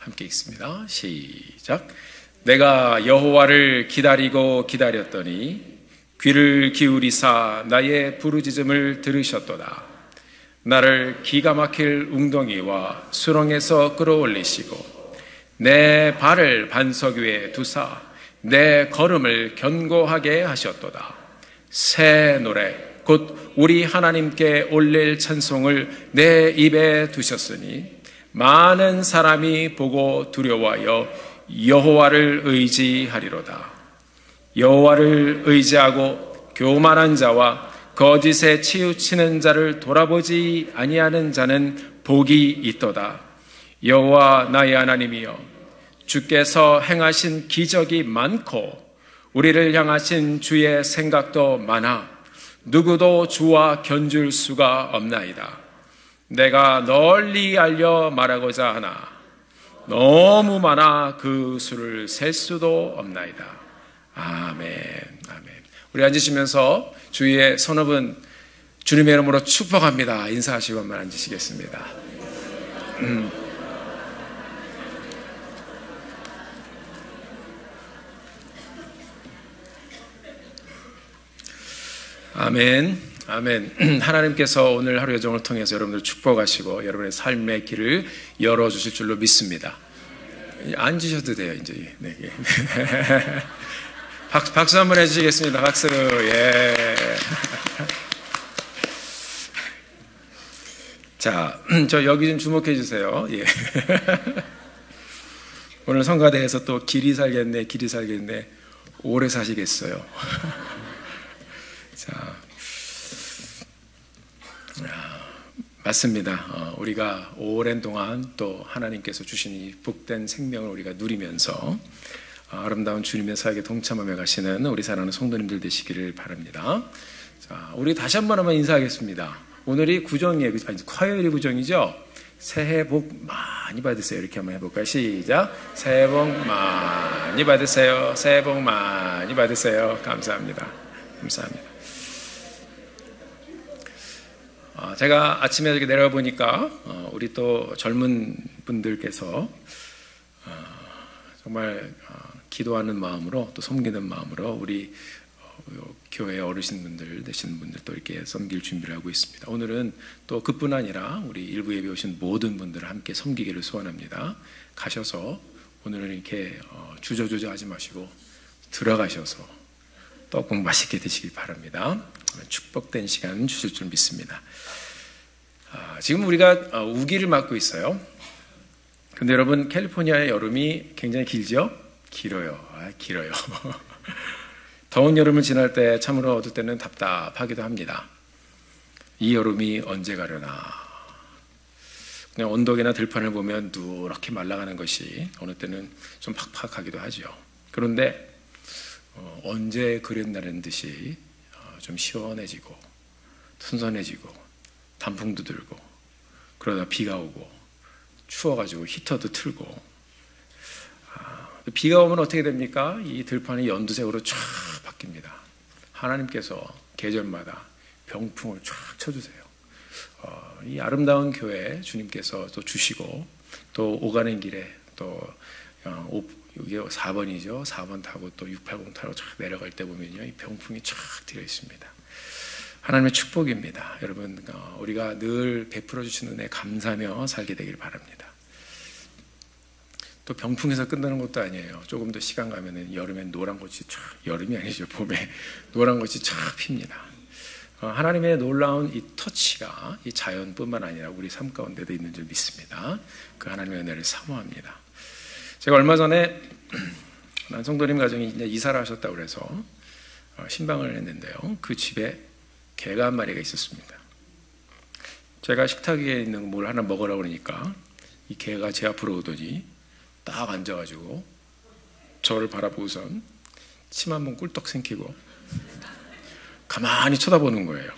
함께 읽습니다. 시작. 내가 여호와를 기다리고 기다렸더니 귀를 기울이사 나의 부르짖음을 들으셨도다. 나를 기가 막힐 웅덩이와 수렁에서 끌어올리시고 내 발을 반석 위에 두사 내 걸음을 견고하게 하셨도다. 새 노래 곧 우리 하나님께 올릴 찬송을 내 입에 두셨으니 많은 사람이 보고 두려워하여 여호와를 의지하리로다. 여호와를 의지하고 교만한 자와 거짓에 치우치는 자를 돌아보지 아니하는 자는 복이 있도다. 여호와 나의 하나님이여, 주께서 행하신 기적이 많고 우리를 향하신 주의 생각도 많아 누구도 주와 견줄 수가 없나이다. 내가 널리 알려 말하고자 하나 너무 많아 그 수를 셀 수도 없나이다. 아멘. 아멘. 우리 앉으시면서 주위에 서너 분 주님의 이름으로 축복합니다. 인사하시고 한번 앉으시겠습니다. 아멘. 아멘. 하나님께서 오늘 하루 여정을 통해서 여러분들 축복하시고 여러분의 삶의 길을 열어주실 줄로 믿습니다. 앉으셔도 돼요, 이제. 네. 박수 한번 해주시겠습니다. 박수. 예. 자, 저 여기 좀 주목해 주세요. 예. 오늘 성가대에서 또 길이 살겠네, 길이 살겠네, 오래 사시겠어요. 자, 맞습니다. 우리가 오랜 동안 또 하나님께서 주신 이 복된 생명을 우리가 누리면서 아름다운 주님의 사역에 동참하며 가시는 우리 사랑하는 성도님들 되시기를 바랍니다. 자, 우리 다시 한번 인사하겠습니다. 오늘이 구정이에요. 아니, 화요일이 구정이죠? 새해 복 많이 받으세요. 이렇게 한번 해볼까요? 시작. 새해 복 많이 받으세요. 새해 복 많이 받으세요. 감사합니다. 감사합니다. 제가 아침에 이렇게 내려와 보니까 우리 또 젊은 분들께서 정말 기도하는 마음으로 또 섬기는 마음으로 우리 교회 어르신분들 되시는 분들 또 이렇게 섬길 준비를 하고 있습니다. 오늘은 또 그뿐 아니라 우리 일부 예배 오신 모든 분들을 함께 섬기기를 소원합니다. 가셔서 오늘은 이렇게 주저주저 하지 마시고 들어가셔서 떡국 맛있게 드시기 바랍니다. 축복된 시간 주실 줄 믿습니다. 지금 우리가 우기를 맞고 있어요. 근데 여러분, 캘리포니아의 여름이 굉장히 길죠? 길어요. 길어요. 더운 여름을 지날 때 참으로 어떨 때는 답답하기도 합니다. 이 여름이 언제 가려나. 그냥 언덕이나 들판을 보면 누렇게 말라가는 것이 어느 때는 좀 팍팍하기도 하죠. 그런데 언제 그랬나는 듯이 좀 시원해지고 선선해지고 단풍도 들고 그러다 비가 오고 추워가지고 히터도 틀고 비가 오면 어떻게 됩니까? 이 들판이 연두색으로 쫙 바뀝니다. 하나님께서 계절마다 병풍을 쫙 쳐주세요. 이 아름다운 교회 주님께서 또 주시고 또 오가는 길에 또 여기 4번이죠. 4번 타고 또 680 타고 쫙 내려갈 때 보면요, 이 병풍이 쫙 들어 있습니다. 하나님의 축복입니다. 여러분, 우리가 늘 베풀어 주시는 은혜에 감사하며 살게 되길 바랍니다. 또 병풍에서 끝나는 것도 아니에요. 조금 더 시간 가면은 여름엔 노란 꽃이 쫙, 여름이 아니죠, 봄에 노란 꽃이 쫙 핍니다. 하나님의 놀라운 이 터치가 이 자연뿐만 아니라 우리 삶 가운데도 있는 줄 믿습니다. 그 하나님의 은혜를 사모합니다. 제가 얼마 전에 성도님 가정이 이제 이사를 하셨다고 그래서 신방을 했는데요. 그 집에 개가 한 마리가 있었습니다. 제가 식탁 위에 있는 뭘 하나 먹으라고 그러니까 이 개가 제 앞으로 오더니 딱 앉아가지고 저를 바라보고선 침 한번 꿀떡 삼키고 가만히 쳐다보는 거예요.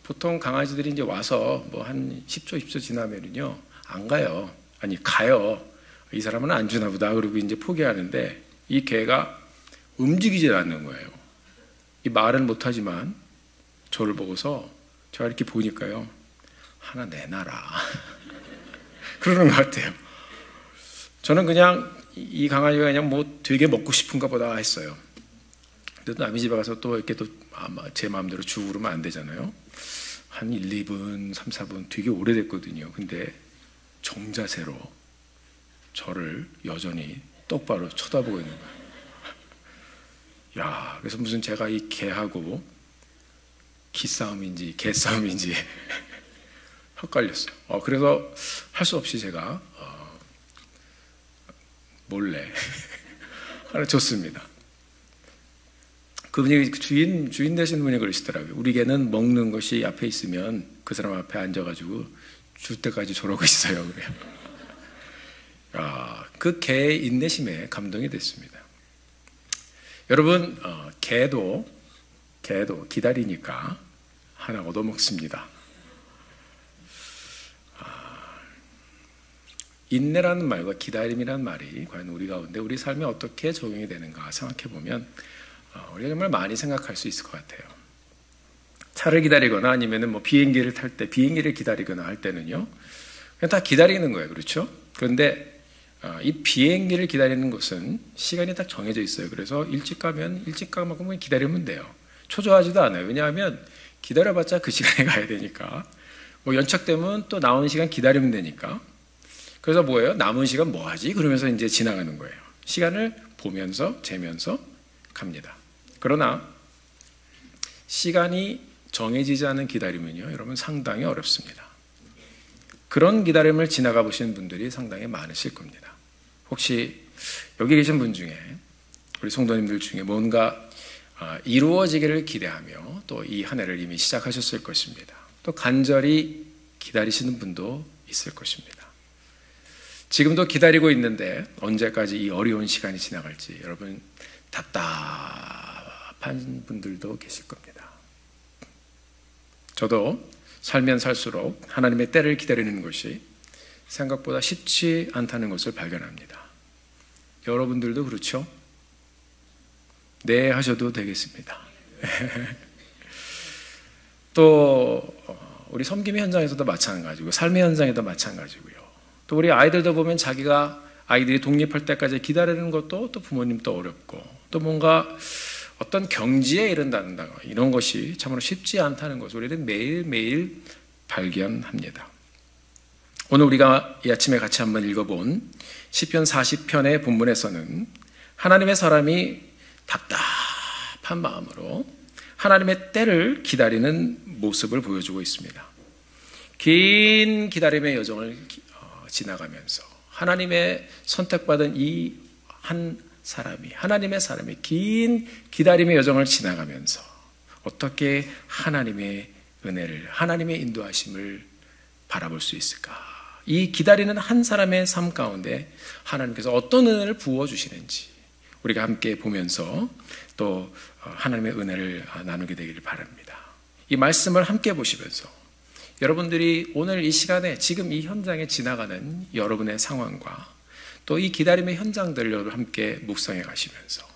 보통 강아지들이 이제 와서 뭐 한 10초, 20초 지나면은요, 안 가요. 아니, 가요. 이 사람은 안 주나 보다. 그리고 이제 포기하는데 이 개가 움직이질 않는 거예요. 이 말은 못하지만 저를 보고서 제가 이렇게 보니까요, 하나 내놔라. 그러는 것 같아요. 저는 그냥 이 강아지가 그냥 뭐 되게 먹고 싶은가 보다 했어요. 근데 남의 집에 가서 또 이렇게 또 제 마음대로 주고 그러면 안 되잖아요. 한 1, 2분, 3, 4분 되게 오래됐거든요. 근데 정자세로 저를 여전히 똑바로 쳐다보고 있는 거예요. 야, 그래서 무슨 제가 이 개하고 기싸움인지 개싸움인지 헷갈렸어요. 그래서 할 수 없이 제가 몰래 하나 줬습니다. 그분이 주인 되시는 분이 그러시더라고요. 우리 개는 먹는 것이 앞에 있으면 그 사람 앞에 앉아가지고 줄 때까지 저러고 있어요. 그래요. 그 개의 인내심에 감동이 됐습니다. 여러분, 개도 기다리니까 하나 얻어먹습니다. 인내라는 말과 기다림이라는 말이 과연 우리 가운데 우리 삶에 어떻게 적용이 되는가 생각해 보면 우리가 정말 많이 생각할 수 있을 것 같아요. 차를 기다리거나 아니면 뭐 비행기를 탈 때 비행기를 기다리거나 할 때는요, 그냥 다 기다리는 거예요. 그렇죠? 그런데 이 비행기를 기다리는 것은 시간이 딱 정해져 있어요. 그래서 일찍 가면 일찍 가만큼 기다리면 돼요. 초조하지도 않아요. 왜냐하면 기다려봤자 그 시간에 가야 되니까. 뭐 연착되면 또 나오는 시간 기다리면 되니까. 그래서 뭐예요? 남은 시간 뭐 하지? 그러면서 이제 지나가는 거예요. 시간을 보면서 재면서 갑니다. 그러나 시간이 정해지지 않은 기다림은요, 여러분 상당히 어렵습니다. 그런 기다림을 지나가 보신 분들이 상당히 많으실 겁니다. 혹시 여기 계신 분 중에, 우리 성도님들 중에 뭔가 이루어지기를 기대하며 또 이 한 해를 이미 시작하셨을 것입니다. 또 간절히 기다리시는 분도 있을 것입니다. 지금도 기다리고 있는데 언제까지 이 어려운 시간이 지나갈지 여러분 답답한 분들도 계실 겁니다. 저도 살면 살수록 하나님의 때를 기다리는 것이 생각보다 쉽지 않다는 것을 발견합니다. 여러분들도 그렇죠? 네 하셔도 되겠습니다. 또 우리 섬김의 현장에서도 마찬가지고 삶의 현장에도 마찬가지고요. 또 우리 아이들도 보면 아이들이 독립할 때까지 기다리는 것도 또 부모님도 어렵고 또 뭔가 어떤 경지에 이른다는 이런 것이 참으로 쉽지 않다는 것을 우리는 매일매일 발견합니다. 오늘 우리가 이 아침에 같이 한번 읽어본 시편 40편의 본문에서는 하나님의 사람이 답답한 마음으로 하나님의 때를 기다리는 모습을 보여주고 있습니다. 긴 기다림의 여정을 지나가면서 하나님의 선택받은 이 한 사람이, 하나님의 사람이 긴 기다림의 여정을 지나가면서 어떻게 하나님의 은혜를, 하나님의 인도하심을 바라볼 수 있을까? 이 기다리는 한 사람의 삶 가운데 하나님께서 어떤 은혜를 부어주시는지 우리가 함께 보면서 또 하나님의 은혜를 나누게 되기를 바랍니다. 이 말씀을 함께 보시면서 여러분들이 오늘 이 시간에 지금 이 현장에 지나가는 여러분의 상황과 또 이 기다림의 현장들을 함께 묵상해 가시면서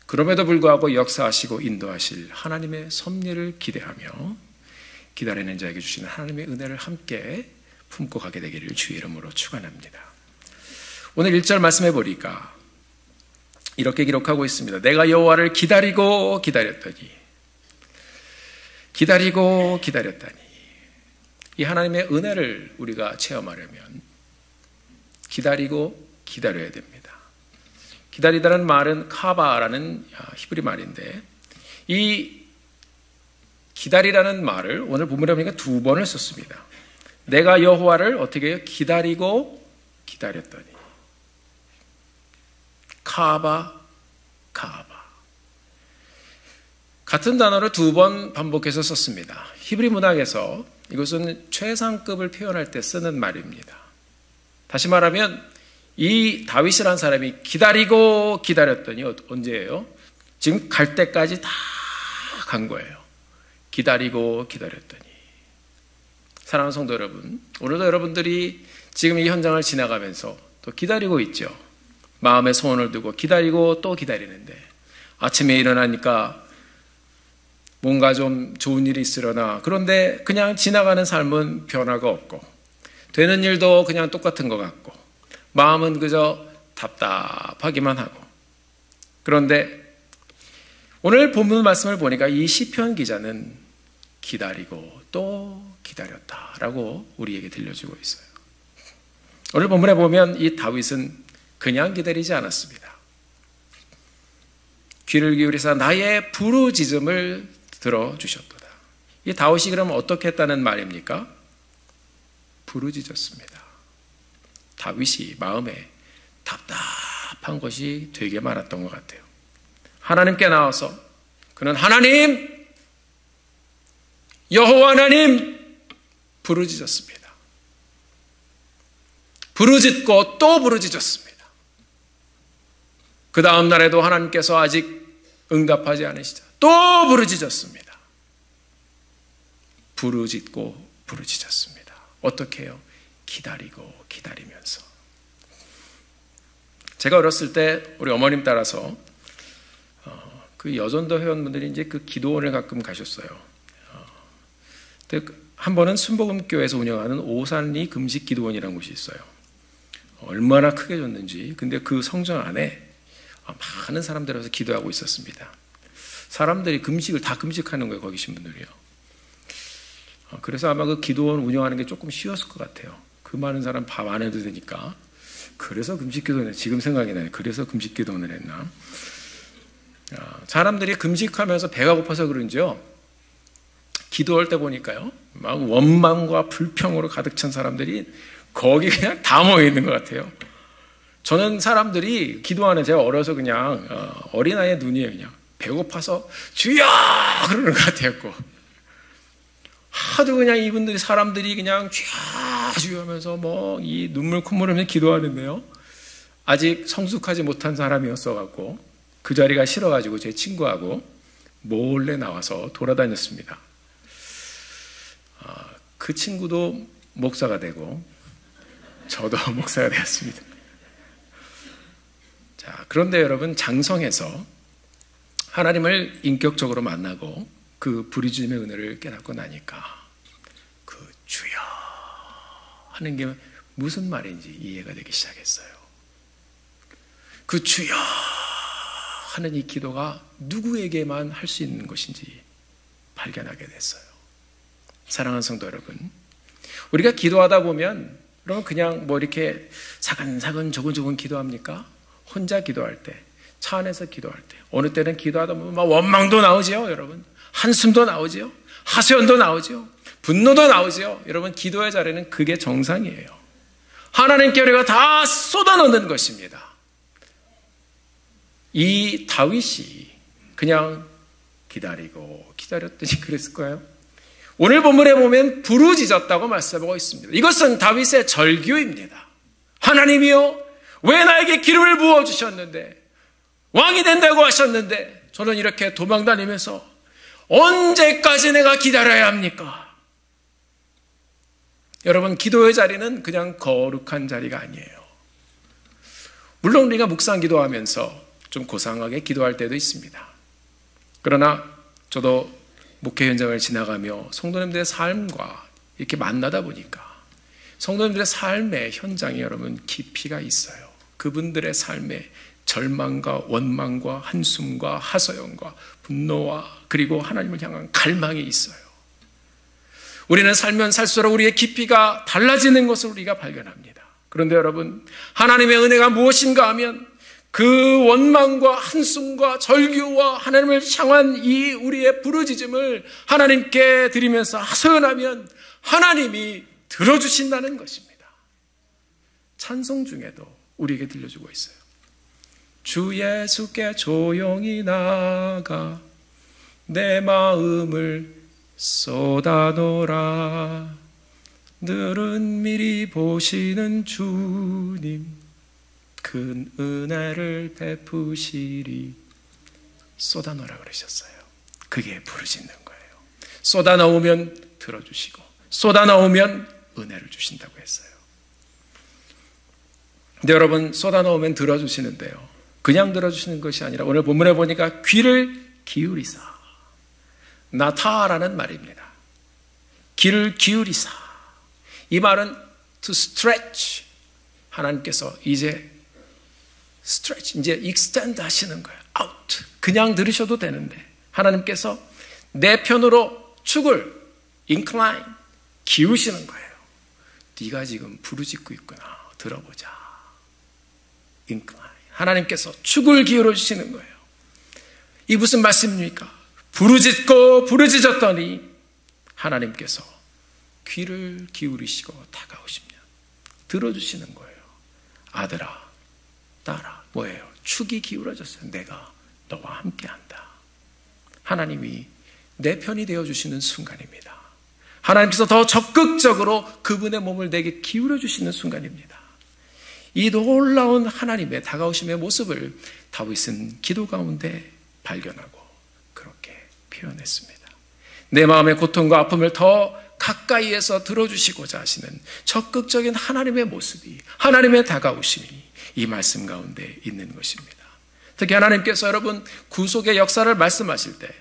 그럼에도 불구하고 역사하시고 인도하실 하나님의 섭리를 기대하며 기다리는 자에게 주시는 하나님의 은혜를 함께 품고 가게 되기를 주의 이름으로 축원합니다. 오늘 1절 말씀해 보니까 이렇게 기록하고 있습니다. 내가 여호와를 기다리고 기다렸더니 이 하나님의 은혜를 우리가 체험하려면 기다리고 기다려야 됩니다. 기다리다는 말은 카바라는 히브리 말인데 이 기다리라는 말을 오늘 본문에 보니까 2번을 썼습니다. 내가 여호와를 어떻게 해요? 기다리고 기다렸더니 카바 같은 단어를 2번 반복해서 썼습니다. 히브리 문학에서 이것은 최상급을 표현할 때 쓰는 말입니다. 다시 말하면 이 다윗이라는 사람이 기다리고 기다렸더니 언제예요? 지금 갈 때까지 다 간 거예요. 기다리고 기다렸더니. 사랑하는 성도 여러분, 오늘도 여러분들이 지금 이 현장을 지나가면서 또 기다리고 있죠. 마음의 소원을 두고 기다리고 또 기다리는데 아침에 일어나니까 뭔가 좀 좋은 일이 있으려나 그런데 그냥 지나가는 삶은 변화가 없고 되는 일도 그냥 똑같은 것 같고 마음은 그저 답답하기만 하고. 그런데 오늘 본문 말씀을 보니까 이 시편 기자는 기다리고 또 기다렸다라고 우리에게 들려주고 있어요. 오늘 본문에 보면 이 다윗은 그냥 기다리지 않았습니다. 귀를 기울이사 나의 부르짖음을 들어주셨도다. 이 다윗이 그럼 어떻게 했다는 말입니까? 부르짖었습니다. 다윗이 마음에 답답한 것이 되게 많았던 것 같아요. 하나님께 나와서 그는 하나님, 여호와 하나님 부르짖었습니다. 부르짖고 또 부르짖었습니다. 그 다음 날에도 하나님께서 아직 응답하지 않으시자 또 부르짖었습니다. 부르짖고 부르짖었습니다. 어떻게 해요? 기다리고 기다리면서. 제가 어렸을 때 우리 어머님 따라서 그 여전도 회원분들이 이제 그 기도원을 가끔 가셨어요. 한 번은 순복음교회에서 운영하는 오산리 금식 기도원이라는 곳이 있어요. 얼마나 크게 줬는지. 근데 그 성전 안에 많은 사람들이 와서 기도하고 있었습니다. 사람들이 금식을 다 금식하는 거예요, 거기 계신 분들이요. 그래서 아마 그 기도원 운영하는 게 조금 쉬웠을 것 같아요. 그 많은 사람 밥 안 해도 되니까. 그래서 금식 기도원을, 지금 생각이 나요. 그래서 금식 기도원을 했나. 사람들이 금식하면서 배가 고파서 그런지요, 기도할 때 보니까요, 막 원망과 불평으로 가득 찬 사람들이 거기 그냥 다 모여 있는 것 같아요. 저는 사람들이 기도하는, 제가 어려서 그냥 어린아이의 눈이에요. 그냥 배고파서 주여 그러는 것 같았고, 하도 그냥 이분들이 사람들이 그냥 주여 하면서 뭐 이 눈물 콧물 흘리면서 기도하는데요, 아직 성숙하지 못한 사람이었어 갖고 그 자리가 싫어가지고 제 친구하고 몰래 나와서 돌아다녔습니다. 그 친구도 목사가 되고 저도 목사가 되었습니다. 자, 그런데 여러분, 장성해서 하나님을 인격적으로 만나고 그 부르짖음의 은혜를 깨닫고 나니까 그 주여 하는 게 무슨 말인지 이해가 되기 시작했어요. 그 주여 하는 이 기도가 누구에게만 할 수 있는 것인지 발견하게 됐어요. 사랑하는 성도 여러분, 우리가 기도하다 보면 여러분 그냥 뭐 이렇게 사근사근 조근조근 기도합니까? 혼자 기도할 때, 차 안에서 기도할 때, 어느 때는 기도하다 보면 막 원망도 나오지요, 여러분. 한숨도 나오지요. 하소연도 나오지요. 분노도 나오지요. 여러분, 기도의 자리는 그게 정상이에요. 하나님께 우리가 다 쏟아넣는 것입니다. 이 다윗이 그냥 기다리고 기다렸더니 그랬을까요? 오늘 본문에 보면 부르짖었다고 말씀하고 있습니다. 이것은 다윗의 절규입니다. 하나님이여, 왜 나에게 기름을 부어주셨는데, 왕이 된다고 하셨는데 저는 이렇게 도망다니면서 언제까지 내가 기다려야 합니까? 여러분, 기도의 자리는 그냥 거룩한 자리가 아니에요. 물론 우리가 묵상 기도하면서 좀 고상하게 기도할 때도 있습니다. 그러나 저도 목회 현장을 지나가며 성도님들의 삶과 이렇게 만나다 보니까 성도님들의 삶의 현장에 여러분 깊이가 있어요. 그분들의 삶에 절망과 원망과 한숨과 하소연과 분노와 그리고 하나님을 향한 갈망이 있어요. 우리는 살면 살수록 우리의 깊이가 달라지는 것을 우리가 발견합니다. 그런데 여러분, 하나님의 은혜가 무엇인가 하면 그 원망과 한숨과 절규와 하나님을 향한 이 우리의 부르짖음을 하나님께 드리면서 하소연하면 하나님이 들어주신다는 것입니다. 찬송 중에도 우리에게 들려주고 있어요. 주 예수께 조용히 나가 내 마음을 쏟아놓으라. 늘은 미리 보시는 주님 큰 은혜를 베푸시리. 쏟아놓으라 그러셨어요. 그게 부르짖는 거예요. 쏟아놓으면 들어주시고 쏟아놓으면 은혜를 주신다고 했어요. 근데 여러분, 쏟아놓으면 들어주시는데요, 그냥 들어주시는 것이 아니라 오늘 본문에 보니까 귀를 기울이사, 나타라는 말입니다. 귀를 기울이사. 이 말은 to stretch 하나님께서 이제 스트레치, 이제 익스텐드 하시는 거예요. 아웃. 그냥 들으셔도 되는데 하나님께서 내 편으로 축을 incline, 기우시는 거예요. 네가 지금 부르짖고 있구나. 들어보자. incline. 하나님께서 축을 기울여 주시는 거예요. 이 무슨 말씀입니까? 부르짖고 부르짖었더니 하나님께서 귀를 기울이시고 다가오시면 들어주시는 거예요. 아들아, 딸아, 뭐예요? 축이 기울어졌어요. 내가 너와 함께한다. 하나님이 내 편이 되어주시는 순간입니다. 하나님께서 더 적극적으로 그분의 몸을 내게 기울여주시는 순간입니다. 이 놀라운 하나님의 다가오심의 모습을 다윗은 기도 가운데 발견하고 그렇게 표현했습니다. 내 마음의 고통과 아픔을 더 가까이에서 들어주시고자 하시는 적극적인 하나님의 모습이, 하나님의 다가오심이 이 말씀 가운데 있는 것입니다. 특히 하나님께서 여러분 구속의 역사를 말씀하실 때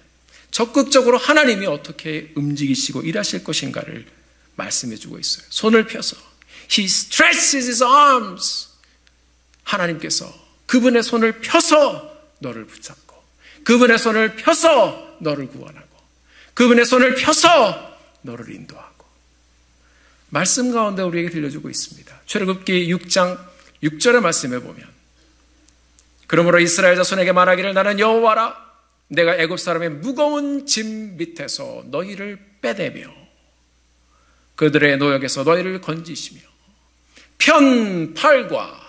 적극적으로 하나님이 어떻게 움직이시고 일하실 것인가를 말씀해 주고 있어요. 손을 펴서 He stretches his arms. 하나님께서 그분의 손을 펴서 너를 붙잡고 그분의 손을 펴서 너를 구원하고 그분의 손을 펴서 너를 인도하고 말씀 가운데 우리에게 들려주고 있습니다. 출애굽기 6장 6절의 말씀에 보면 그러므로 이스라엘 자손에게 말하기를 나는 여호와라 내가 애굽 사람의 무거운 짐 밑에서 너희를 빼내며 그들의 노역에서 너희를 건지시며 편팔과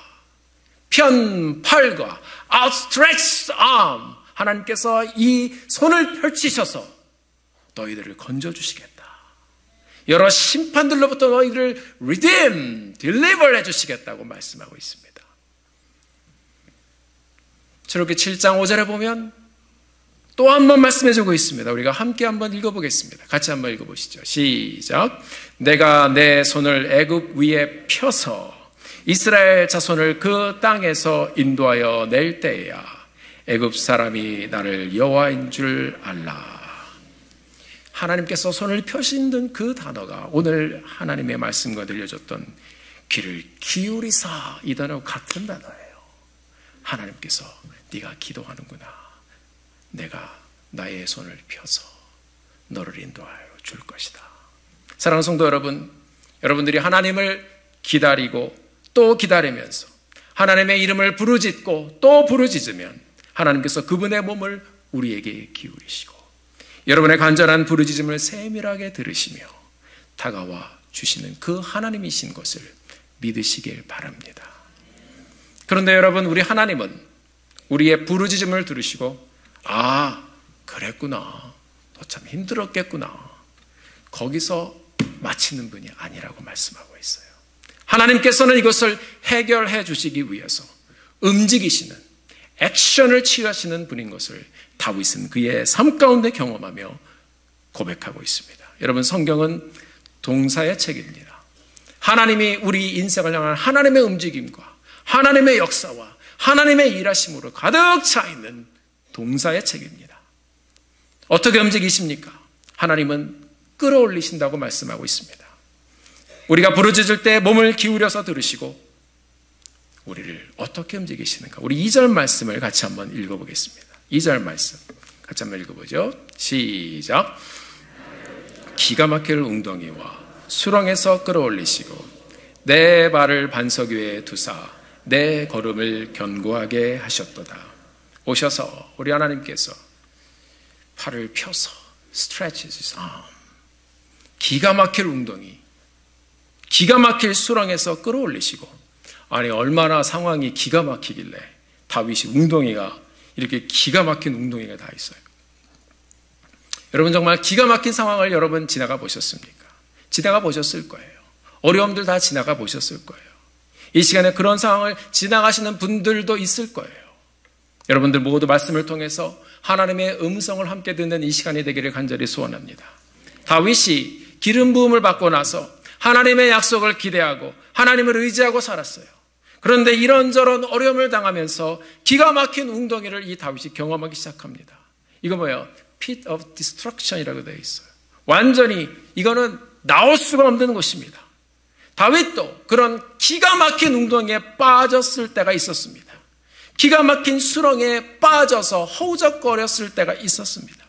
outstretched arm 하나님께서 이 손을 펼치셔서 너희들을 건져주시겠다. 여러 심판들로부터 너희들을 redeem, deliver 해주시겠다고 말씀하고 있습니다. 출애굽기 7장 5절에 보면 또 한 번 말씀해주고 있습니다. 우리가 함께 한번 읽어보겠습니다. 같이 한번 읽어보시죠. 시작. 내가 내 손을 애굽 위에 펴서 이스라엘 자손을 그 땅에서 인도하여 낼 때야 애굽 사람이 나를 여호와인 줄 알라. 하나님께서 손을 펴신 그 단어가 오늘 하나님의 말씀과 들려줬던 귀를 기울이사 이 단어와 같은 단어예요. 하나님께서 네가 기도하는구나. 내가 나의 손을 펴서 너를 인도하여 줄 것이다. 사랑하는 성도 여러분, 여러분들이 하나님을 기다리고 또 기다리면서 하나님의 이름을 부르짖고 또 부르짖으면 하나님께서 그분의 몸을 우리에게 기울이시고 여러분의 간절한 부르짖음을 세밀하게 들으시며 다가와 주시는 그 하나님이신 것을 믿으시길 바랍니다. 그런데 여러분, 우리 하나님은 우리의 부르짖음을 들으시고 아, 그랬구나. 너 참 힘들었겠구나. 거기서 마치는 분이 아니라고 말씀하고 있어요. 하나님께서는 이것을 해결해 주시기 위해서 움직이시는 액션을 취하시는 분인 것을 다윗은 그의 삶 가운데 경험하며 고백하고 있습니다. 여러분, 성경은 동사의 책입니다. 하나님이 우리 인생을 향한 하나님의 움직임과 하나님의 역사와 하나님의 일하심으로 가득 차 있는 동사의 책입니다. 어떻게 움직이십니까? 하나님은 끌어올리신다고 말씀하고 있습니다. 우리가 부르짖을 때 몸을 기울여서 들으시고 우리를 어떻게 움직이시는가? 우리 2절 말씀을 같이 한번 읽어보겠습니다. 2절 말씀 같이 한번 읽어보죠. 시작. 기가 막힐 웅덩이와 수렁에서 끌어올리시고 내 발을 반석 위에 두사 내 걸음을 견고하게 하셨도다. 오셔서 우리 하나님께서 팔을 펴서 stretches his arm, 기가 막힐 웅덩이, 기가 막힐 수렁에서 끌어올리시고, 아니 얼마나 상황이 기가 막히길래 다윗이 웅덩이가 이렇게 기가 막힌 웅덩이가 다 있어요. 여러분, 정말 기가 막힌 상황을 여러분 지나가 보셨습니까? 지나가 보셨을 거예요. 어려움들 다 지나가 보셨을 거예요. 이 시간에 그런 상황을 지나가시는 분들도 있을 거예요. 여러분들 모두 말씀을 통해서 하나님의 음성을 함께 듣는 이 시간이 되기를 간절히 소원합니다. 다윗이 기름 부음을 받고 나서 하나님의 약속을 기대하고 하나님을 의지하고 살았어요. 그런데 이런저런 어려움을 당하면서 기가 막힌 웅덩이를 이 다윗이 경험하기 시작합니다. 이거 뭐예요? pit of destruction이라고 되어 있어요. 완전히 이거는 나올 수가 없는 곳입니다. 다윗도 그런 기가 막힌 웅덩이에 빠졌을 때가 있었습니다. 기가 막힌 수렁에 빠져서 허우적거렸을 때가 있었습니다.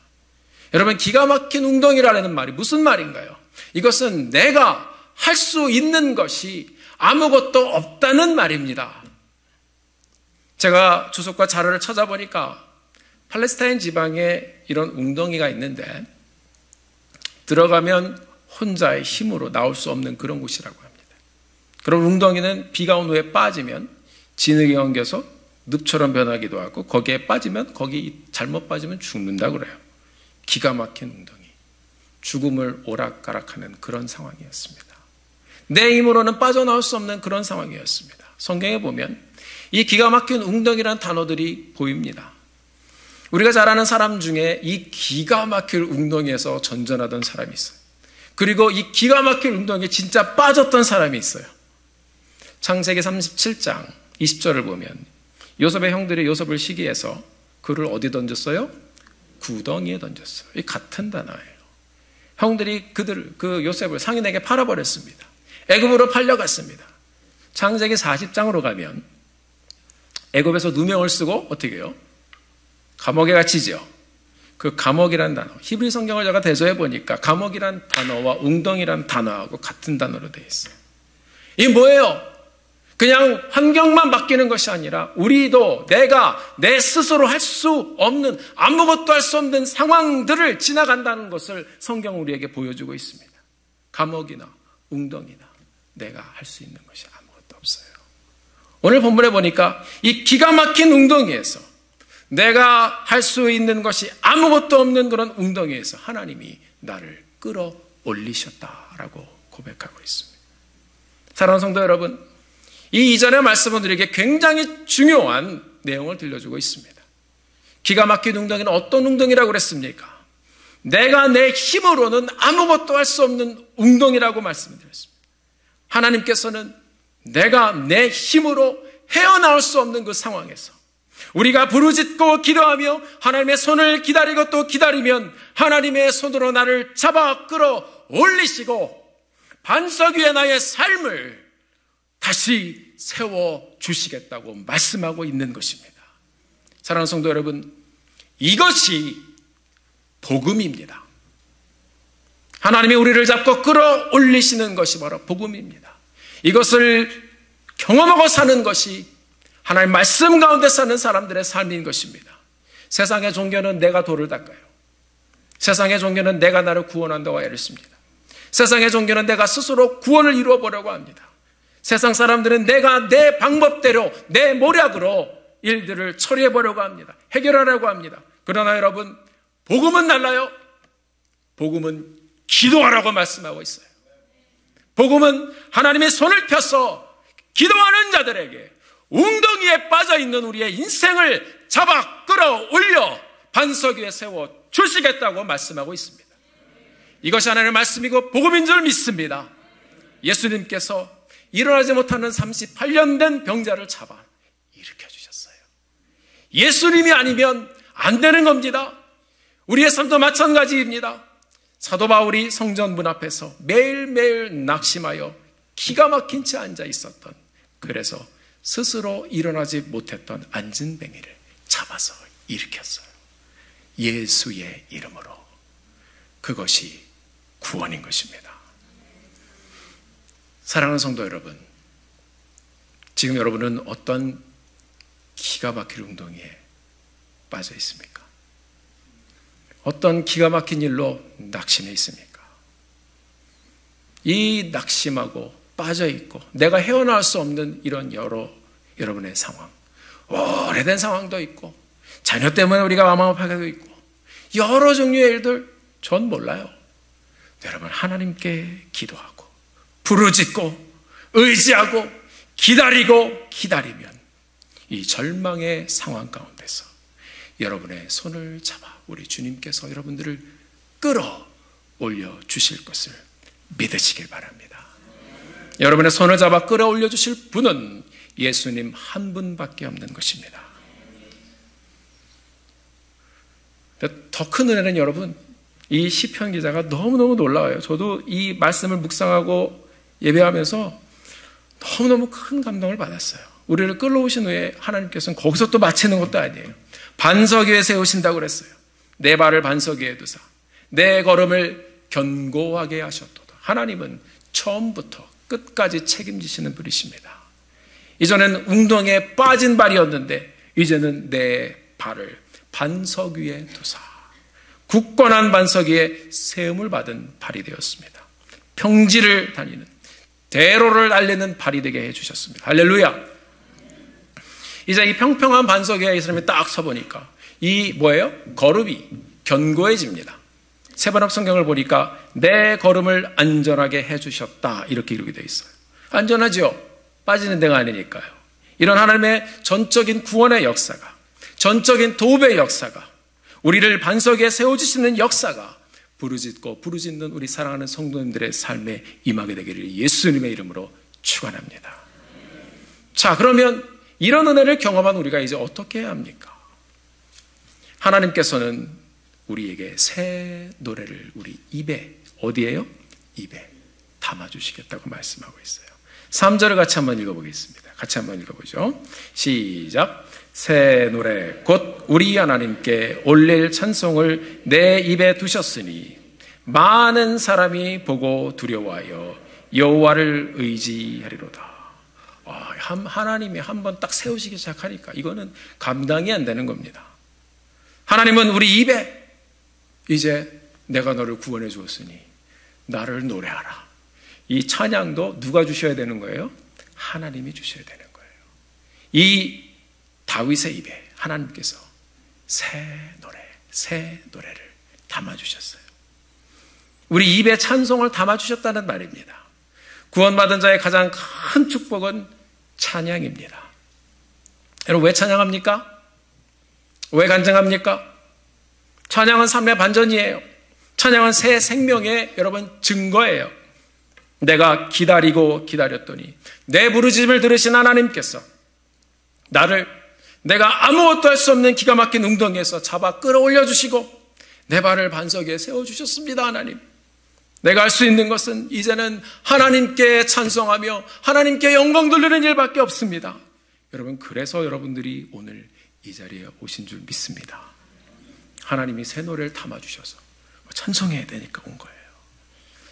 여러분, 기가 막힌 웅덩이라는 말이 무슨 말인가요? 이것은 내가 할 수 있는 것이 아무것도 없다는 말입니다. 제가 주석과 자료를 찾아보니까 팔레스타인 지방에 이런 웅덩이가 있는데 들어가면 혼자의 힘으로 나올 수 없는 그런 곳이라고 합니다. 그런 웅덩이는 비가 온 후에 빠지면 진흙이 엉겨서 늪처럼 변하기도 하고 거기에 빠지면 거기 잘못 빠지면 죽는다고 그래요. 기가 막힌 웅덩이. 죽음을 오락가락하는 그런 상황이었습니다. 내 힘으로는 빠져나올 수 없는 그런 상황이었습니다. 성경에 보면 이 기가 막힌 웅덩이라는 단어들이 보입니다. 우리가 잘 아는 사람 중에 이 기가 막힐 웅덩이에서 전전하던 사람이 있어요. 그리고 이 기가 막힐 웅덩이에 진짜 빠졌던 사람이 있어요. 창세기 37장 20절을 보면 요셉의 형들이 요셉을 시기해서 그를 어디 던졌어요? 구덩이에 던졌어요. 이 같은 단어예요. 형들이 그 요셉을 상인에게 팔아버렸습니다. 애굽으로 팔려갔습니다. 창세기 40장으로 가면 애굽에서 누명을 쓰고 어떻게 해요? 감옥에 갇히죠. 그 감옥이란 단어, 히브리 성경을 제가 대조해 보니까 감옥이란 단어와 웅덩이란 단어하고 같은 단어로 되어 있어요. 이게 뭐예요? 그냥 환경만 바뀌는 것이 아니라 우리도 내가 내 스스로 할 수 없는, 아무것도 할 수 없는 상황들을 지나간다는 것을 성경은 우리에게 보여주고 있습니다. 감옥이나 웅덩이나 내가 할 수 있는 것이 아무것도 없어요. 오늘 본문에 보니까 이 기가 막힌 웅덩이에서 내가 할 수 있는 것이 아무것도 없는 그런 웅덩이에서 하나님이 나를 끌어올리셨다라고 고백하고 있습니다. 사랑하는 성도 여러분, 이 이전의 말씀은 우리에게 굉장히 중요한 내용을 들려주고 있습니다. 기가 막힌 웅덩이는 어떤 웅덩이라고 그랬습니까? 내가 내 힘으로는 아무것도 할 수 없는 웅덩이라고 말씀드렸습니다. 하나님께서는 내가 내 힘으로 헤어나올 수 없는 그 상황에서 우리가 부르짖고 기도하며 하나님의 손을 기다리고 또 기다리면 하나님의 손으로 나를 잡아 끌어올리시고 반석 위에 나의 삶을 다시 세워주시겠다고 말씀하고 있는 것입니다. 사랑하는 성도 여러분, 이것이 복음입니다. 하나님이 우리를 잡고 끌어올리시는 것이 바로 복음입니다. 이것을 경험하고 사는 것이 하나님 말씀 가운데 사는 사람들의 삶인 것입니다. 세상의 종교는 내가 돌을 닦아요. 세상의 종교는 내가 나를 구원한다고 애를 씁니다. 세상의 종교는 내가 스스로 구원을 이루어보려고 합니다. 세상 사람들은 내가 내 방법대로 내 모략으로 일들을 처리해보려고 합니다. 해결하려고 합니다. 그러나 여러분, 복음은 달라요. 복음은 기도하라고 말씀하고 있어요. 복음은 하나님의 손을 펴서 기도하는 자들에게 웅덩이에 빠져있는 우리의 인생을 잡아 끌어올려 반석 위에 세워 주시겠다고 말씀하고 있습니다. 이것이 하나님의 말씀이고 복음인 줄 믿습니다. 예수님께서 일어나지 못하는 38년 된 병자를 잡아 일으켜주셨어요. 예수님이 아니면 안 되는 겁니다. 우리의 삶도 마찬가지입니다. 사도 바울이 성전 문 앞에서 매일매일 낙심하여 기가 막힌 채 앉아 있었던, 그래서 스스로 일어나지 못했던 안진뱅이를 잡아서 일으켰어요. 예수의 이름으로. 그것이 구원인 것입니다. 사랑하는 성도 여러분, 지금 여러분은 어떤 기가 막힐 웅덩이에 빠져 있습니까? 어떤 기가 막힌 일로 낙심해 있습니까? 이 낙심하고 빠져 있고 내가 헤어나올 수 없는 이런 여러분의 상황, 오래된 상황도 있고 자녀 때문에 우리가 마음아파하게도 있고 여러 종류의 일들 전 몰라요. 여러분, 하나님께 기도하고 부르짖고 의지하고 기다리면 이 절망의 상황 가운데서 여러분의 손을 잡아 우리 주님께서 여러분들을 끌어올려 주실 것을 믿으시길 바랍니다. 여러분의 손을 잡아 끌어올려 주실 분은 예수님 한 분밖에 없는 것입니다. 더 큰 은혜는 여러분, 이 시편 기자가 너무너무 놀라워요. 저도 이 말씀을 묵상하고 예배하면서 너무너무 큰 감동을 받았어요. 우리를 끌어오신 후에 하나님께서는 거기서 또 마치는 것도 아니에요. 반석 위에 세우신다고 그랬어요. 내 발을 반석 위에 두사 내 걸음을 견고하게 하셨도다. 하나님은 처음부터 끝까지 책임지시는 분이십니다. 이전엔 웅덩이에 빠진 발이었는데 이제는 내 발을 반석 위에 두사 굳건한 반석 위에 세움을 받은 발이 되었습니다. 평지를 다니는 대로를 달리는 발이 되게 해주셨습니다. 할렐루야. 이제 이 평평한 반석 위에 이 사람이 딱 서보니까 이 뭐예요? 걸음이 견고해집니다. 세번역 성경을 보니까 내 걸음을 안전하게 해주셨다 이렇게 기록이 되어 있어요. 안전하죠? 빠지는 데가 아니니까요. 이런 하나님의 전적인 구원의 역사가, 전적인 도배의 역사가, 우리를 반석 위에 세워주시는 역사가 부르짖고 부르짖는 우리 사랑하는 성도님들의 삶에 임하게 되기를 예수님의 이름으로 축원합니다. 자, 그러면 이런 은혜를 경험한 우리가 이제 어떻게 해야 합니까? 하나님께서는 우리에게 새 노래를 우리 입에, 어디에요? 입에 담아주시겠다고 말씀하고 있어요. 3절을 같이 한번 읽어보겠습니다. 같이 한번 읽어보죠. 시작. 새 노래 곧 우리 하나님께 올릴 찬송을 내 입에 두셨으니 많은 사람이 보고 두려워하여 여호와를 의지하리로다. 하나님이 한번 딱 세우시기 시작하니까 이거는 감당이 안 되는 겁니다. 하나님은 우리 입에 이제 내가 너를 구원해 주었으니 나를 노래하라. 이 찬양도 누가 주셔야 되는 거예요? 하나님이 주셔야 되는 거예요. 이 다윗의 입에 하나님께서 새 노래를 담아주셨어요. 우리 입에 찬송을 담아주셨다는 말입니다. 구원받은 자의 가장 큰 축복은 찬양입니다. 여러분 왜 찬양합니까? 왜 간증합니까? 찬양은 삶의 반전이에요. 찬양은 새 생명의 여러분 증거예요. 내가 기다리고 기다렸더니 내 부르짖음을 들으신 하나님께서 나를 내가 아무것도 할 수 없는 기가 막힌 웅덩이에서 잡아 끌어올려 주시고 내 발을 반석 위에 세워주셨습니다. 하나님, 내가 할 수 있는 것은 이제는 하나님께 찬송하며 하나님께 영광 돌리는 일밖에 없습니다. 여러분, 그래서 여러분들이 오늘 이 자리에 오신 줄 믿습니다. 하나님이 새 노래를 담아주셔서 찬송해야 되니까 온 거예요.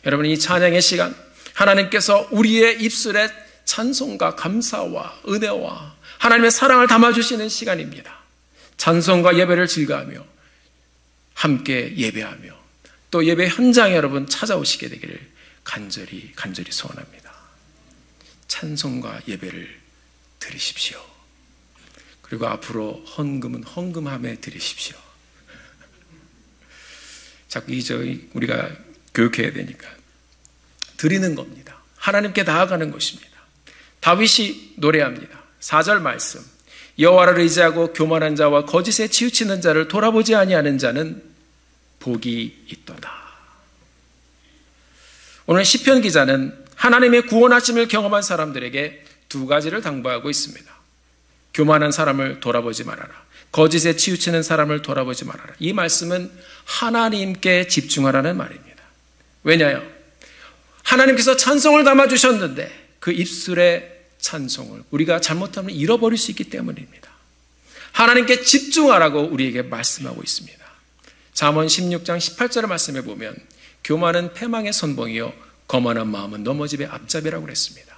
여러분, 이 찬양의 시간, 하나님께서 우리의 입술에 찬송과 감사와 은혜와 하나님의 사랑을 담아주시는 시간입니다. 찬송과 예배를 즐거워하며 함께 예배하며 또 예배 현장에 여러분 찾아오시게 되기를 간절히 소원합니다. 찬송과 예배를 드리십시오. 그리고 앞으로 헌금은 헌금함에 드리십시오. 자꾸 우리가 교육해야 되니까 드리는 겁니다. 하나님께 나아가는 것입니다. 다윗이 노래합니다. 4절 말씀. 여호와를 의지하고 교만한 자와 거짓에 치우치는 자를 돌아보지 아니하는 자는 복이 있도다. 오늘 시편 기자는 하나님의 구원하심을 경험한 사람들에게 두 가지를 당부하고 있습니다. 교만한 사람을 돌아보지 말아라. 거짓에 치우치는 사람을 돌아보지 말아라. 이 말씀은 하나님께 집중하라는 말입니다. 왜냐요? 하나님께서 찬송을 담아주셨는데 그 입술의 찬송을 우리가 잘못하면 잃어버릴 수 있기 때문입니다. 하나님께 집중하라고 우리에게 말씀하고 있습니다. 잠언 16장 18절의 말씀에 보면 교만은 패망의 선봉이요 거만한 마음은 넘어짐의 앞잡이라고 그랬습니다.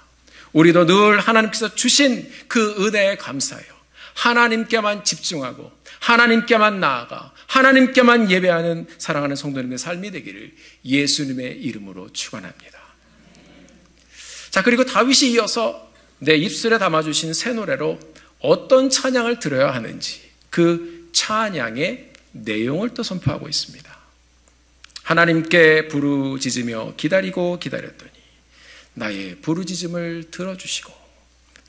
우리도 늘 하나님께서 주신 그 은혜에 감사해요. 하나님께만 집중하고 하나님께만 나아가 하나님께만 예배하는 사랑하는 성도님의 삶이 되기를 예수님의 이름으로 축원합니다. 자, 그리고 다윗이 이어서 내 입술에 담아주신 새 노래로 어떤 찬양을 들어야 하는지 그 찬양의 내용을 또 선포하고 있습니다. 하나님께 부르짖으며 기다리고 기다렸더니 나의 부르짖음을 들어주시고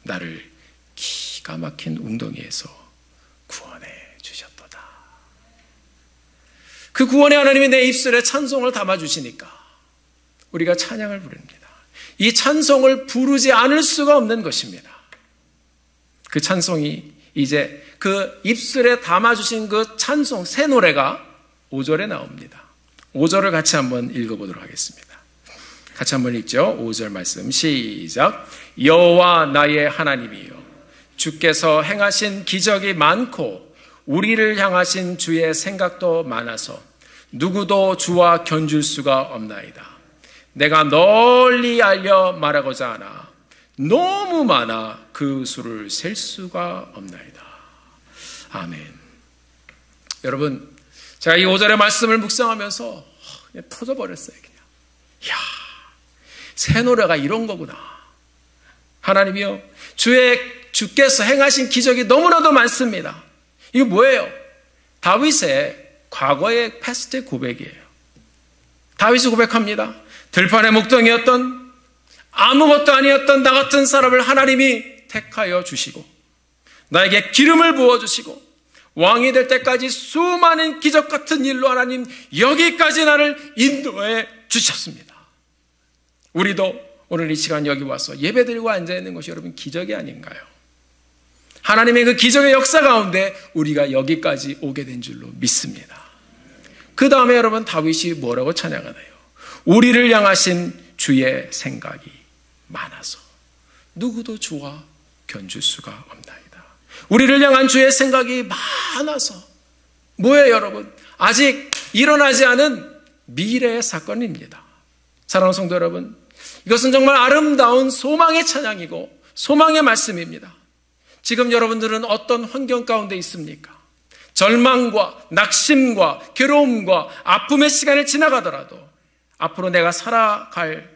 나를 기가 막힌 웅덩이에서 구원해 주셨도다. 그 구원의 하나님이 내 입술에 찬송을 담아주시니까 우리가 찬양을 부릅니다. 이 찬송을 부르지 않을 수가 없는 것입니다. 그 찬송이 이제 그 입술에 담아주신 그 찬송, 새 노래가 5절에 나옵니다. 5절을 같이 한번 읽어보도록 하겠습니다. 같이 한번 읽죠. 5절 말씀 시작. 여호와 나의 하나님이여, 주께서 행하신 기적이 많고 우리를 향하신 주의 생각도 많아서 누구도 주와 견줄 수가 없나이다. 내가 널리 알려 말하고자 하나 너무 많아 그 수를 셀 수가 없나이다. 아멘. 여러분, 제가 이 5절의 말씀을 묵상하면서 그냥 터져버렸어요. 그냥. 이야, 새 노래가 이런 거구나. 하나님이요, 주께서 행하신 기적이 너무나도 많습니다. 이거 뭐예요? 다윗의 과거의 패스트 고백이에요. 다윗이 고백합니다. 들판의 목동이었던, 아무것도 아니었던 나 같은 사람을 하나님이 택하여 주시고 나에게 기름을 부어주시고 왕이 될 때까지 수많은 기적 같은 일로 하나님 여기까지 나를 인도해 주셨습니다. 우리도 오늘 이 시간 여기 와서 예배드리고 앉아있는 것이 여러분 기적이 아닌가요? 하나님의 그 기적의 역사 가운데 우리가 여기까지 오게 된 줄로 믿습니다. 그 다음에 여러분 다윗이 뭐라고 찬양하나요? 우리를 향하신 주의 생각이 많아서 누구도 주와 견줄 수가 없나이다. 우리를 향한 주의 생각이 많아서 뭐예요 여러분? 아직 일어나지 않은 미래의 사건입니다. 사랑하는 성도 여러분, 이것은 정말 아름다운 소망의 찬양이고 소망의 말씀입니다. 지금 여러분들은 어떤 환경 가운데 있습니까? 절망과 낙심과 괴로움과 아픔의 시간을 지나가더라도 앞으로 내가 살아갈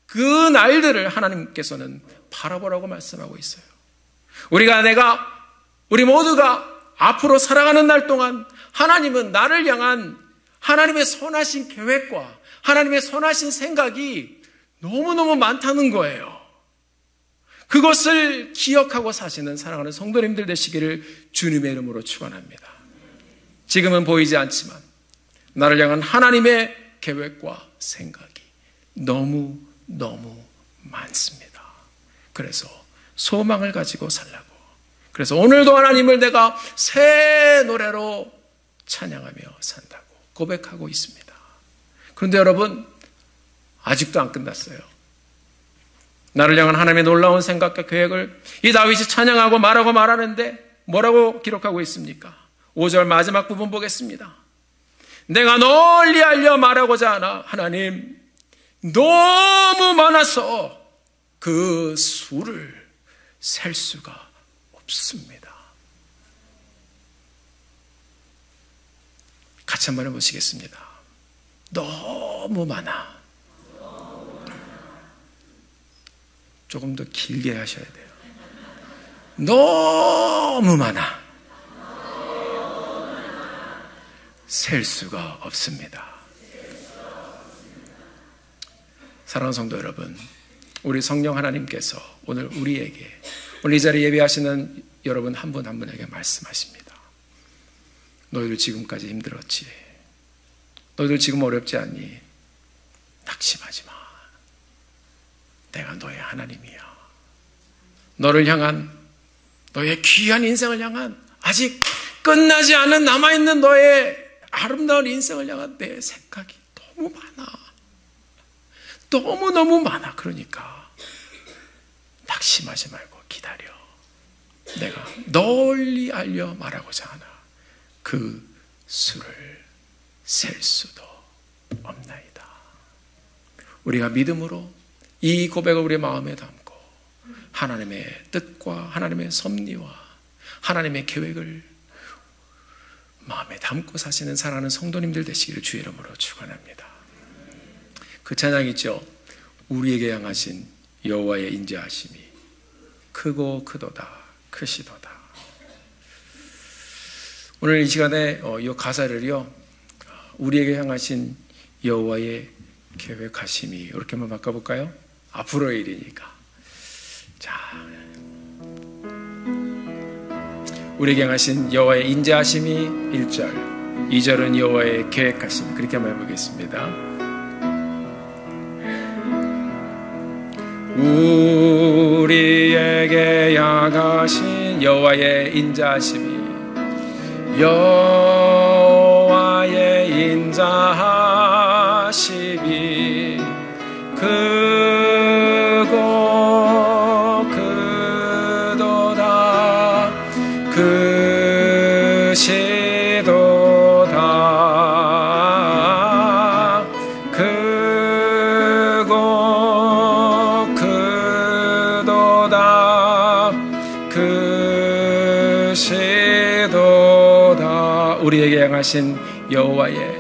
그 날들을 하나님께서는 바라보라고 말씀하고 있어요. 우리 모두가 앞으로 살아가는 날 동안 하나님은 나를 향한 하나님의 선하신 계획과 하나님의 선하신 생각이 너무너무 많다는 거예요. 그것을 기억하고 사시는 사랑하는 성도님들 되시기를 주님의 이름으로 축원합니다. 지금은 보이지 않지만 나를 향한 하나님의 계획과 생각이 너무 많습니다. 그래서 소망을 가지고 살라고, 그래서 오늘도 하나님을 내가 새 노래로 찬양하며 산다고 고백하고 있습니다. 그런데 여러분, 아직도 안 끝났어요. 나를 향한 하나님의 놀라운 생각과 계획을 이 다윗이 찬양하고 말하는데 뭐라고 기록하고 있습니까? 5절 마지막 부분 보겠습니다. 내가 널리 알려 말하고자 하나 하나님 너무 많아서 그 수를 셀 수가 없습니다. 같이 한번 해보시겠습니다. 너무 많아. 조금 더 길게 하셔야 돼요. 너무 많아. 셀 수가 없습니다. 사랑하는 성도 여러분, 우리 성령 하나님께서 오늘 우리에게, 오늘 이 자리에 예배하시는 여러분 한 분 한 분에게 말씀하십니다. 너희들 지금까지 힘들었지? 너희들 지금 어렵지 않니? 낙심하지 마. 내가 너의 하나님이야. 너를 향한, 너의 귀한 인생을 향한, 아직 끝나지 않은 남아있는 너의 아름다운 인생을 향한 내 생각이 너무 많아. 너무너무 많아. 그러니까 낙심하지 말고 기다려. 내가 널리 알려 말하고자 하나 그 수를 셀 수도 없나이다. 우리가 믿음으로 이 고백을 우리의 마음에 담고 하나님의 뜻과 하나님의 섭리와 하나님의 계획을 마음에 담고 사시는 사랑하는 성도님들 되시기를 주의 이름으로 축원합니다. 그 찬양 있죠. 우리에게 향하신 여호와의 인자하심이 크고 크도다 크시도다. 오늘 이 시간에 이 가사를요, 우리에게 향하신 여호와의 계획하심이 이렇게 한번 바꿔볼까요? 앞으로의 일이니까. 자, 우리에게 향하신 여호와의 인자하심이 1절, 2절은 여호와의 계획하심. 그렇게 한번 해보겠습니다. 우리에게 향하신 여호와의 인자하심이, 여호와의 인자하심이 크고 크도다 크시도다 크고 크도다 크시도다. 우리에게 향하신 여호와의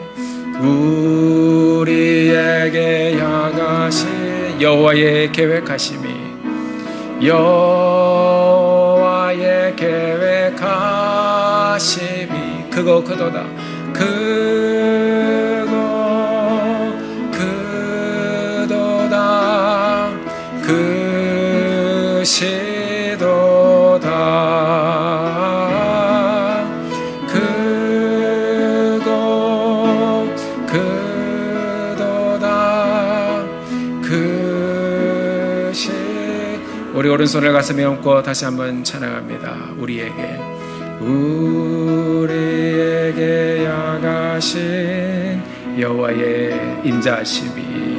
우리에게 향하신 여호와의 계획하심이 여호와의 계획하심이 크고 크도다 크고 크도다 크시도다 크고 크도다 크시. 우리 오른손을 가슴에 얹고 다시 한번 찬양합니다. 우리에게 향하신 여호와의 인자하심이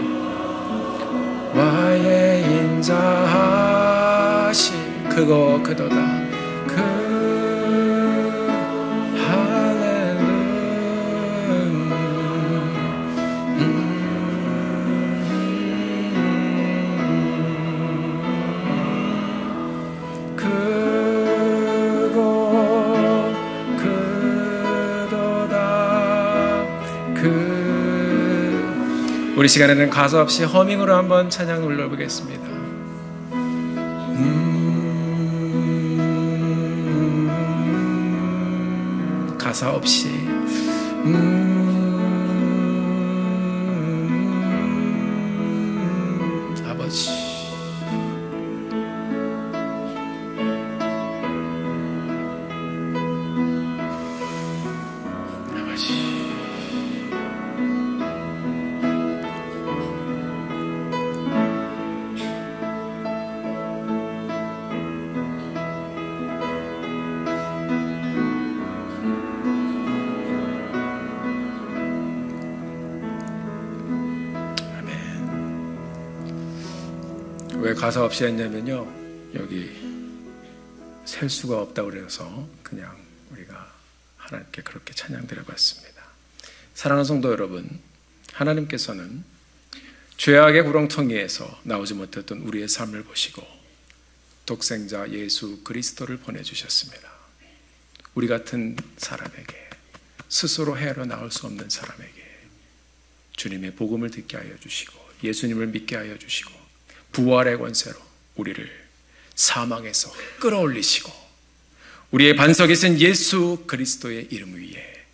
와의 인자하심 크고 크도다 우리 시간에는 가사 없이 허밍으로 한번 찬양 눌러보겠습니다. 가사 없이 아버지 왜 가사 없이 했냐면요, 여기 셀 수가 없다고 그래서 그냥 우리가 하나님께 그렇게 찬양 드려봤습니다. 사랑하는 성도 여러분, 하나님께서는 죄악의 구렁텅이에서 나오지 못했던 우리의 삶을 보시고 독생자 예수 그리스도를 보내주셨습니다. 우리 같은 사람에게, 스스로 헤아려 나올 수 없는 사람에게 주님의 복음을 듣게 하여 주시고 예수님을 믿게 하여 주시고 부활의 권세로 우리를 사망에서 끌어올리시고 우리의 반석에 쓴 예수 그리스도의 이름 위에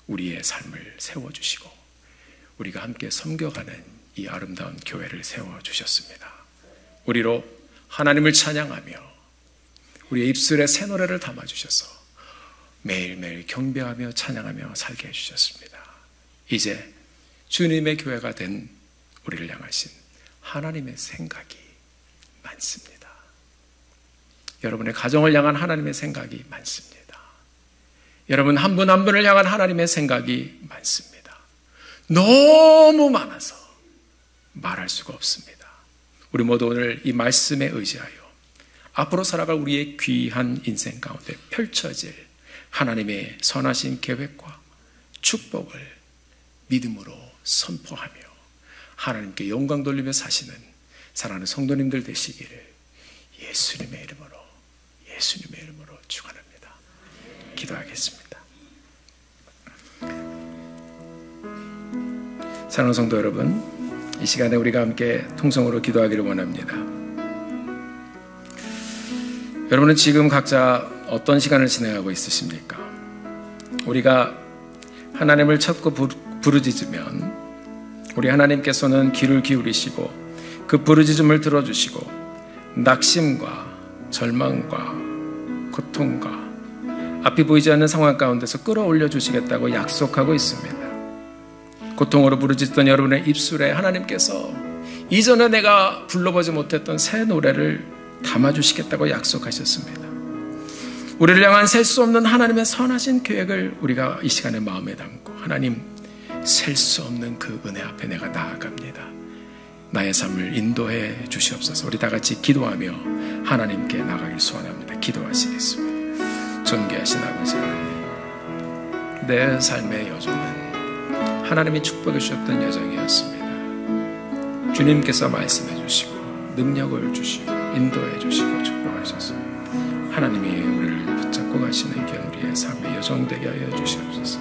우리의 삶을 세워주시고 우리가 함께 섬겨가는 이 아름다운 교회를 세워주셨습니다. 우리로 하나님을 찬양하며 우리의 입술에 새 노래를 담아주셔서 매일매일 경배하며 찬양하며 살게 해주셨습니다. 이제 주님의 교회가 된 우리를 향하신 하나님의 생각이 많습니다. 여러분의 가정을 향한 하나님의 생각이 많습니다. 여러분 한 분 한 분을 향한 하나님의 생각이 많습니다. 너무 많아서 말할 수가 없습니다. 우리 모두 오늘 이 말씀에 의지하여 앞으로 살아갈 우리의 귀한 인생 가운데 펼쳐질 하나님의 선하신 계획과 축복을 믿음으로 선포하며 하나님께 영광 돌리며 사시는 사랑하는 성도님들 되시기를 예수님의 이름으로 축원합니다. 기도하겠습니다. 사랑하는 성도 여러분, 이 시간에 우리가 함께 통성으로 기도하기를 원합니다. 여러분은 지금 각자 어떤 시간을 진행하고 있으십니까? 우리가 하나님을 찾고 부르짖으면 우리 하나님께서는 귀를 기울이시고 그 부르짖음을 들어주시고 낙심과 절망과 고통과 앞이 보이지 않는 상황 가운데서 끌어올려 주시겠다고 약속하고 있습니다. 고통으로 부르짖던 여러분의 입술에 하나님께서 이전에 내가 불러보지 못했던 새 노래를 담아주시겠다고 약속하셨습니다. 우리를 향한 셀 수 없는 하나님의 선하신 계획을 우리가 이 시간에 마음에 담고 하나님 셀 수 없는 그 은혜 앞에 내가 나아갑니다. 나의 삶을 인도해 주시옵소서. 우리 다 같이 기도하며 하나님께 나가길 소원합니다. 기도하시겠습니다. 존귀하신 아버지 하나님, 내 삶의 여정은 하나님이 축복해 주셨던 여정이었습니다. 주님께서 말씀해 주시고 능력을 주시고 인도해 주시고 축복하셔서 하나님이 우리를 붙잡고 가시는 길 우리의 삶의 여정 되게 하여 주시옵소서.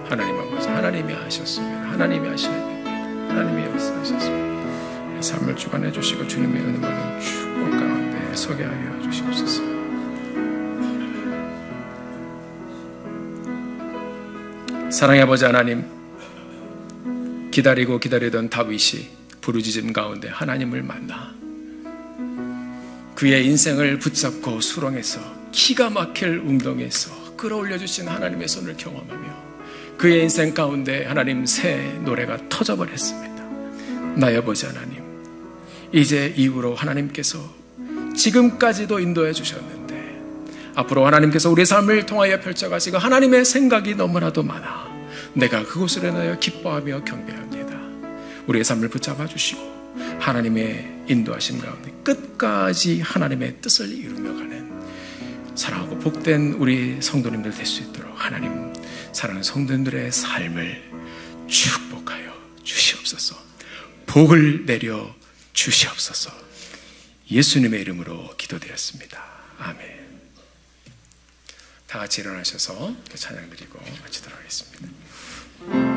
하나님 아버지, 하나님이 하셨습니다. 하나님이 하셔야 됩니다. 하나님이 역사하셨습니다. 삶을 주관해 주시고 주님의 은혜 받은 축복 가운데 서게 하여 주시옵소서. 사랑의 아버지 하나님, 기다리고 기다리던 다윗이 부르짖음 가운데 하나님을 만나 그의 인생을 붙잡고 수렁에서 기가 막힐 웅덩이에서 끌어올려 주신 하나님의 손을 경험하며 그의 인생 가운데 하나님 새 노래가 터져버렸습니다. 나의 아버지 하나님, 이제 이후로 하나님께서 지금까지도 인도해 주셨는데 앞으로 하나님께서 우리의 삶을 통하여 펼쳐가시고 하나님의 생각이 너무나도 많아 내가 그곳을 인하여 기뻐하며 경배합니다. 우리의 삶을 붙잡아 주시고 하나님의 인도하심 가운데 끝까지 하나님의 뜻을 이루며 가는 사랑하고 복된 우리 성도님들 될 수 있도록 하나님 사랑하는 성도님들의 삶을 축복하여 주시옵소서. 복을 내려 주시옵소서. 예수님의 이름으로 기도드렸습니다. 아멘. 다 같이 일어나셔서 찬양 드리고 마치도록 하겠습니다.